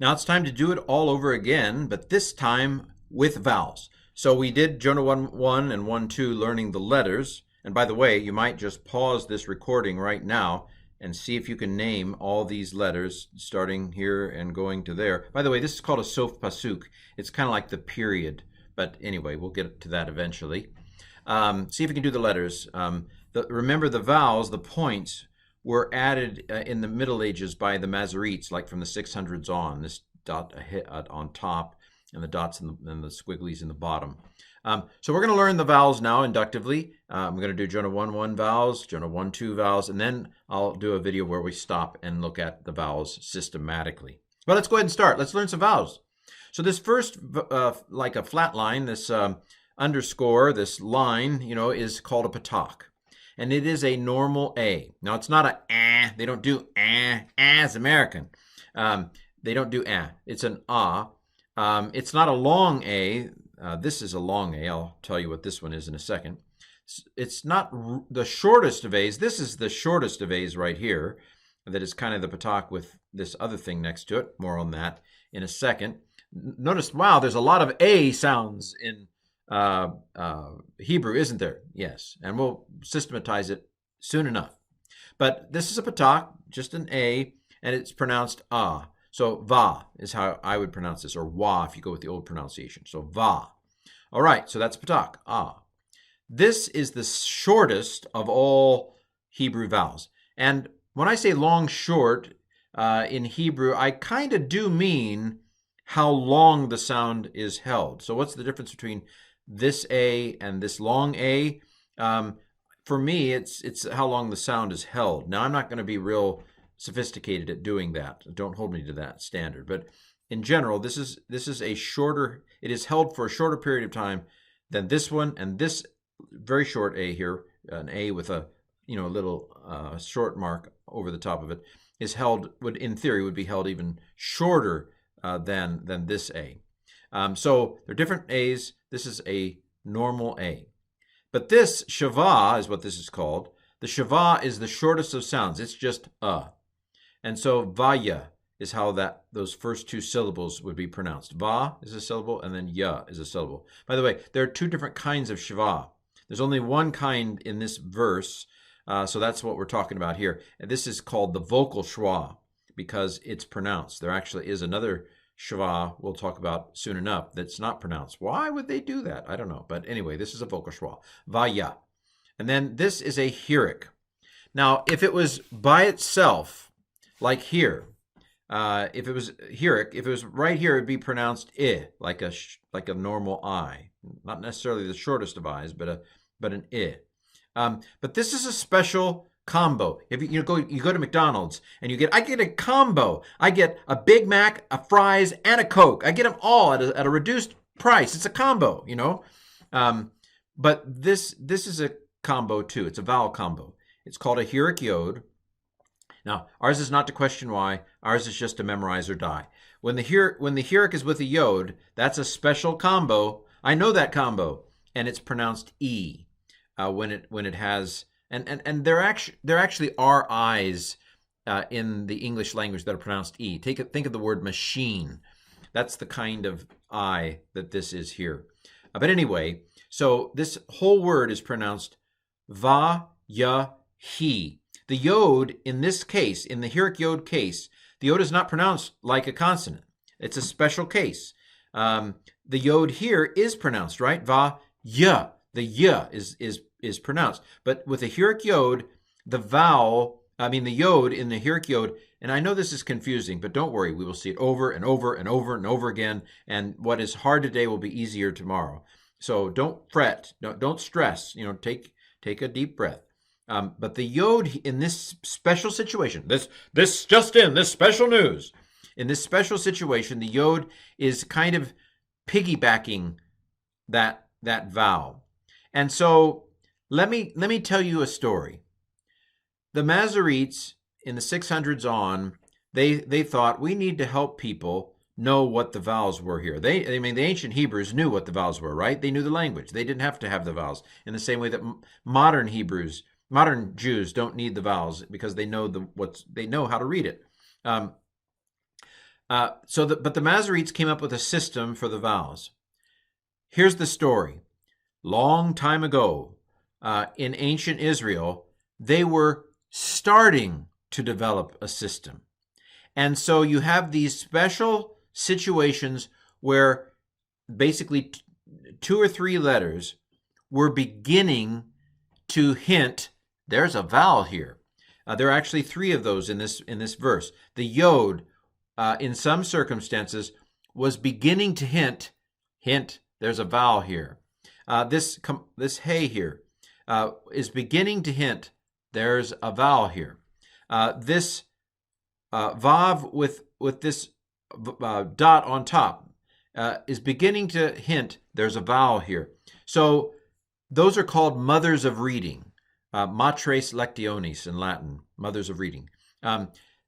Now it's time to do it all over again, but this time with vowels. So we did Jonah 1:1 and 1:2 learning the letters. And by the way, you might just pause this recording right now and see if you can name all these letters starting here and going to there. By the way, this is called a sof pasuk. It's kind of like the period. But anyway, we'll get to that eventually. See if you can do the letters. Remember the vowels, the points, were added in the Middle Ages by the Masoretes, like from the 600s on. This dot on top and the dots and the squigglies in the bottom. So we're going to learn the vowels now inductively. I'm going to do Jonah 1:1 vowels, Jonah 1:2 vowels, and then I'll do a video where we stop and look at the vowels systematically. But let's go ahead and start. Let's learn some vowels. So this first, like a flat line, this underscore, this line, is called a patak. And it is a normal A. Now, it's not a They don't do as American. They don't do It's an it's not a long A. This is a long A. I'll tell you what this one is in a second. It's not the shortest of A's. This is the shortest of A's right here. That is kind of the patak with this other thing next to it. More on that in a second. Notice, wow, there's a lot of A sounds in Hebrew, isn't there? Yes, and we'll systematize it soon enough. But this is a patak, just an A, and it's pronounced ah. So va is how I would pronounce this, or wa if you go with the old pronunciation. So va. All right, so that's patak, ah. This is the shortest of all Hebrew vowels. And when I say long, short in Hebrew, I kind of do mean how long the sound is held. So what's the difference between this A and this long A? For me, it's how long the sound is held. Now, I'm not going to be real sophisticated at doing that. Don't hold me to that standard. But in general, this is a shorter. It is held for a shorter period of time than this one, and this very short A here, an A with a little short mark over the top of it, is held. In theory, would be held even shorter than this A. So they're different A's. This is a normal A. But this shava is what this is called. The shava is the shortest of sounds. It's just a. And so vaya is how those first two syllables would be pronounced. Va is a syllable, and then ya is a syllable. By the way, there are two different kinds of shava. There's only one kind in this verse, so that's what we're talking about here. And this is called the vocal schwa because it's pronounced. There actually is another schwa we'll talk about soon enough that's not pronounced. Why would they do that? I don't know. But anyway, this is a vocal schwa. Vaya. And then this is a Heuric. Now, if it was by itself, like here, if it was Heuric, if it was right here, it'd be pronounced I, like a normal I. Not necessarily the shortest of I's, but an I. But this is a special combo. If you go to McDonald's and I get a combo. I get a Big Mac, a fries, and a Coke. I get them all at a reduced price. It's a combo, But this is a combo too. It's a vowel combo. It's called a Heuric yod. Now, ours is not to question why. Ours is just to memorize or die. When the Heuric is with a yod, that's a special combo. I know that combo, and it's pronounced E when it has. And there actually are I's in the English language that are pronounced E. Think of the word machine. That's the kind of I that this is here. But anyway, so this whole word is pronounced va, ya, he. The yod in this case, in the Heuric yod case, the yod is not pronounced like a consonant. It's a special case. The yod here is pronounced, right? Va, ya. The ya is pronounced. But with the Heuric yod, the yod in the Heuric yod, and I know this is confusing, but don't worry, we will see it over and over and over and over again, and what is hard today will be easier tomorrow. So don't fret, don't stress, take a deep breath. But the yod in this special situation, this special news, in this special situation, the yod is kind of piggybacking that vowel. And so let me tell you a story. The Masoretes in the 600s on, they thought we need to help people know what the vowels were here. The ancient Hebrews knew what the vowels were, right? They knew the language. They didn't have to have the vowels in the same way that modern Jews don't need the vowels because they know how to read it. But the Masoretes came up with a system for the vowels. Here's the story. Long time ago, in ancient Israel, they were starting to develop a system. And so you have these special situations where basically 2 or 3 letters were beginning to hint, there's a vowel here. There are actually 3 of those in this verse. The yod, in some circumstances, was beginning to hint, there's a vowel here. This hey here is beginning to hint, there's a vowel here. This vav with this dot on top is beginning to hint, there's a vowel here. So those are called mothers of reading, matres lectionis in Latin, mothers of reading.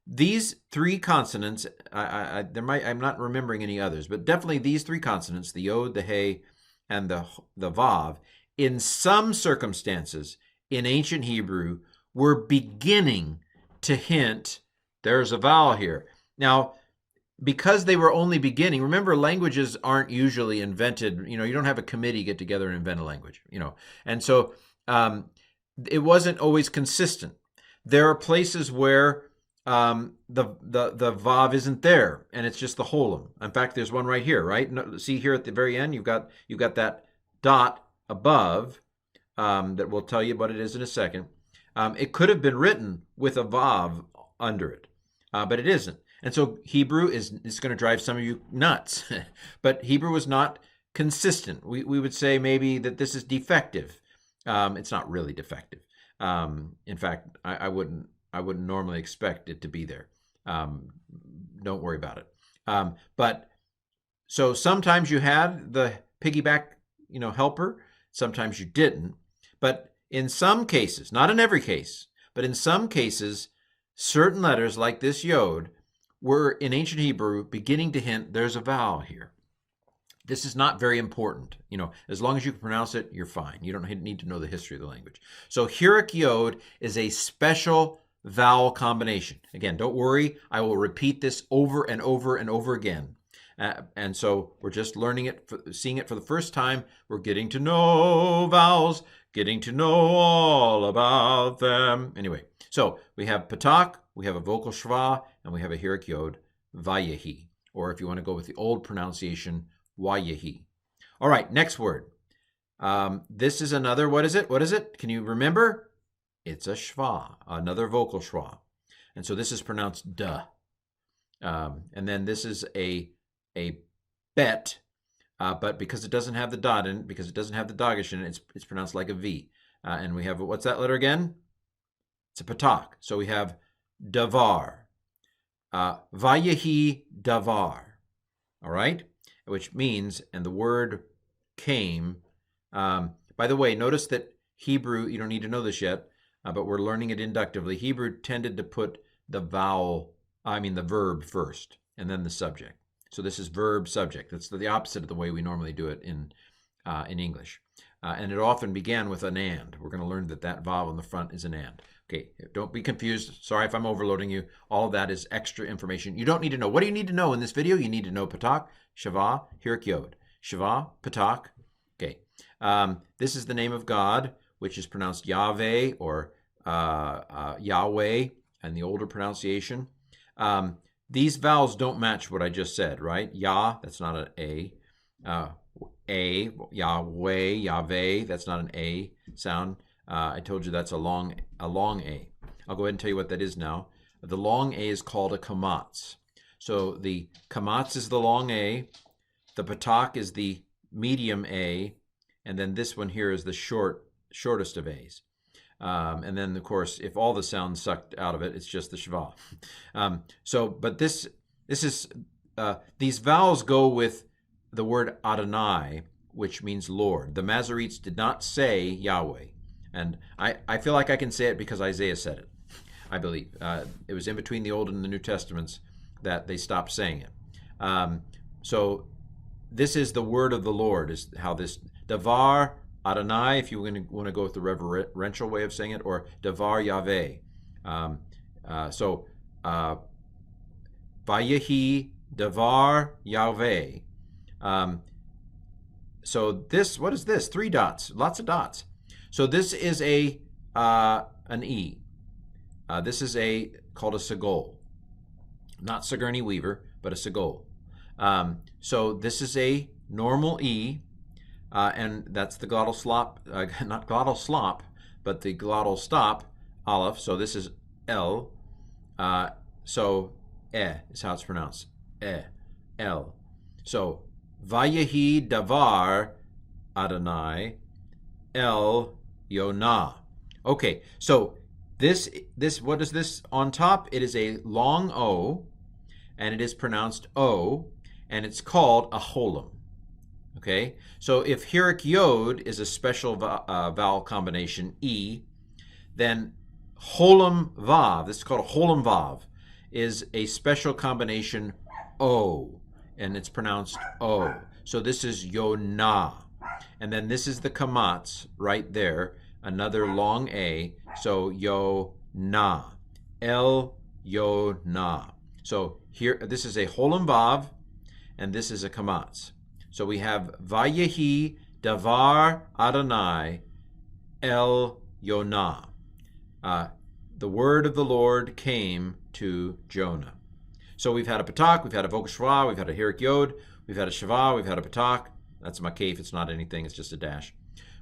These 3 consonants, I'm not remembering any others, but definitely these 3 consonants, the yod, the hey, and the vav, in some circumstances in ancient Hebrew were beginning to hint, there's a vowel here. Now, because they were only beginning, remember, languages aren't usually invented. You don't have a committee get together and invent a language, And so it wasn't always consistent. There are places where the vav isn't there, and it's just the holum. In fact, there's one right here, right? See here at the very end, you've got that dot above that will tell you what it is in a second. It could have been written with a vav under it, but it isn't. And so Hebrew is going to drive some of you nuts. But Hebrew was not consistent. We would say maybe that this is defective. It's not really defective. In fact, I wouldn't normally expect it to be there. Don't worry about it. But so sometimes you had the piggyback, helper. Sometimes you didn't. But in some cases, not in every case, but in some cases, certain letters like this yod were in ancient Hebrew beginning to hint there's a vowel here. This is not very important. As long as you can pronounce it, you're fine. You don't need to know the history of the language. So Heuric yod is a special vowel combination. Again, don't worry. I will repeat this over and over and over again. And so we're just learning it, seeing it for the first time. We're getting to know vowels, getting to know all about them. Anyway, so we have patak, we have a vocal shva, and we have a Heuric yod, vayehi. Or if you want to go with the old pronunciation, wayehi. All right, next word. This is another, what is it? What is it? Can you remember? It's a shva, another vocal shva. And so this is pronounced duh. And then this is a bet, but because it doesn't have the dot in it, because it doesn't have the dagesh in it, it's pronounced like a V. And we have, what's that letter again? It's a patak. So we have davar. Vayehi davar. All right? Which means, and the word came. By the way, notice that Hebrew, you don't need to know this yet, but we're learning it inductively. Hebrew tended to put the verb first, and then the subject. So this is verb subject. That's the opposite of the way we normally do it in English. And it often began with an and. We're going to learn that vowel in the front is an and. Okay, don't be confused. Sorry if I'm overloading you. All of that is extra information. You don't need to know. What do you need to know in this video? You need to know patak, shava, Heuric yod. Shava, patak. Okay. This is the name of God, which is pronounced Yahweh or Yahweh in the older pronunciation. These vowels don't match what I just said, right? Yah, that's not an A. Yahweh, Yahweh, that's not an A sound. I told you that's a long A. I'll go ahead and tell you what that is now. The long A is called a kamatz. So the kamatz is the long A, the patak is the medium A, and then this one here is the shortest of A's. And then, of course, if all the sounds sucked out of it, it's just the shva. But this is these vowels go with the word Adonai, which means Lord. The Masoretes did not say Yahweh. And I feel like I can say it because Isaiah said it, I believe. It was in between the Old and the New Testaments that they stopped saying it. So this is the word of the Lord, is how this davar Adonai, if you want to go with the reverential way of saying it, or davar Yahweh. Vayehi davar Yahweh. So this, what is this? 3 dots, lots of dots. So this is an E. This is called a sagol. Not Sigourney Weaver, but a sagol. So this is a normal E, and that's the glottal slop, not glottal slop, but the glottal stop, aleph. So this is L. So is how it's pronounced. L. So Vayehi davar Adonai El Yonah. Okay, so this what is this on top? It is a long O, and it is pronounced O, and it's called a holum. Okay, so if Heuric Yod is a special vowel combination E, then holum vav, this is called a holum vav, is a special combination O, and it's pronounced O. So this is Yonah. And then this is the kamatz right there, another long A, so Yonah, El Yonah. So here, this is a holum vav, and this is a kamatz. So we have Vayehi davar Adonai El Yonah. The word of the Lord came to Jonah. So we've had a patak, we've had a vocal shva, we've had a Heuric Yod, we've had a shava, we've had a patak. That's makef, it's not anything, it's just a dash.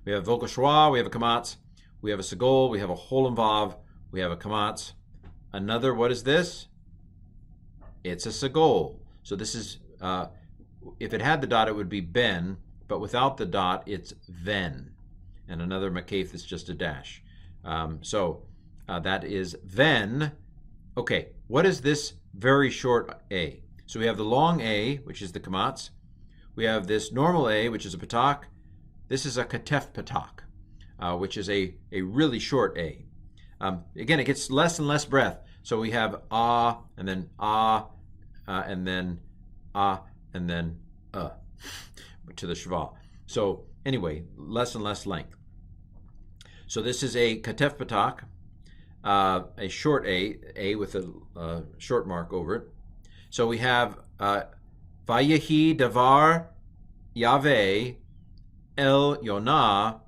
We have vocal shwa, we have a kamatz, we have a sagol, we have a holum vav, we have a kamatz. Another, what is this? It's a sagol. So this is, if it had the dot, it would be ben, but without the dot, it's ven. And another makef is just a dash. That is ven. Okay, what is this very short A? So we have the long A, which is the kamatz. We have this normal A, which is a patak. This is a katef patak, which is a really short A. Again, it gets less and less breath. So we have ah, and then ah, and then ah, and then to the shva. So anyway, less and less length. So this is a katef patak, a short A with a short mark over it. So we have Vayehi davar Yahweh El Yonah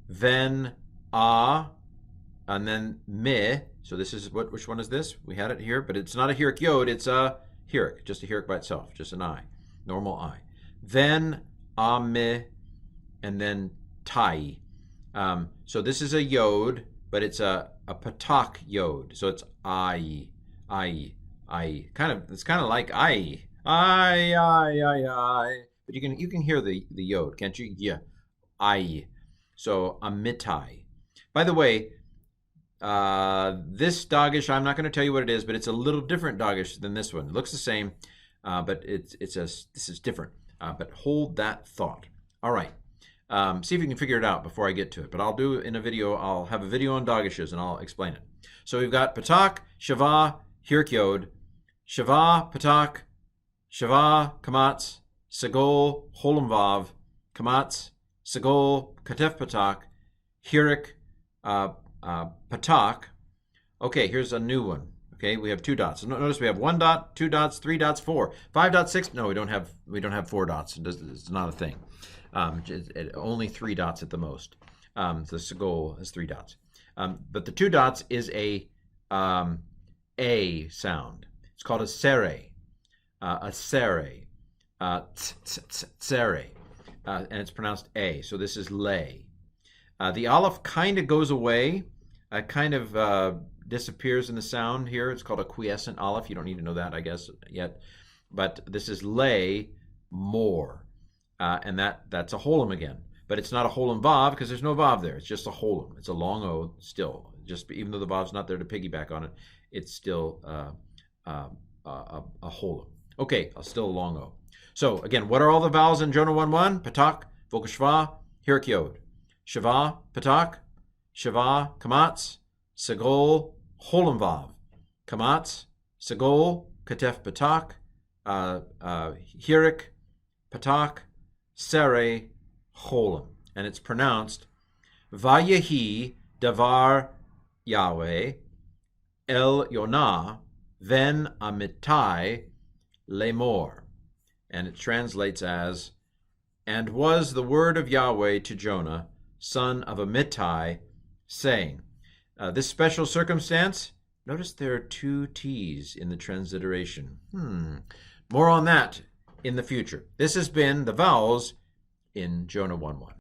ven and then me. So this is which one is this? We had it here, but it's not a Heuric Yod, it's a Heuric, just a Heuric by itself, just an I, normal I. Then me, and then tai. So this is a Yod, but it's a patak Yod. So it's I. It's kind of like I. But you can hear the Yod, can't you? Yeah. I. So amitai. By the way, this Dagish, I'm not going to tell you what it is, but it's a little different Dagish than this one. It looks the same, but this is different. But hold that thought. All right. See if you can figure it out before I get to it. But I'll do in a video. I'll have a video on Dagishes and I'll explain it. So we've got patak, shava, Heuric Yod, shava, patak, shava, kamatz, sagol, holum vav, kamatz, sagol, katef patak, Heuric, patak. Okay, here's a new one. Okay, we have 2 dots. Notice we have 1 dot, 2 dots, 3 dots, 4, 5.6. No, we don't have 4 dots. It's not a thing. Only 3 dots at the most. The sagol has 3 dots. But the 2 dots is a sound. It's called a sere, tsere, and it's pronounced a. So this is lay. The aleph kind of goes away, kind of disappears in the sound here. It's called a quiescent aleph. You don't need to know that, I guess, yet. But this is lay, more. And that's a holum again. But it's not a holum vav because there's no vav there. It's just a holum. It's a long O still. Just even though the vav's not there to piggyback on it, it's still a holum. Okay, still a long O. So again, what are all the vowels in Jonah 1:1? Patak, vocal shva, Heuric Yod. Shava, patak, shava, kamatz, sagol, holum vav. Kamatz, sagol, katef patak, Heuric, patak, sere, holum. And it's pronounced Vayehi davar Yahweh El Yonah ven amitai lemor. And it translates as, and was the word of Yahweh to Jonah, son of Amittai, saying. This special circumstance, notice there are 2 T's in the transliteration. More on that in the future. This has been the Vowels in Jonah 1:1.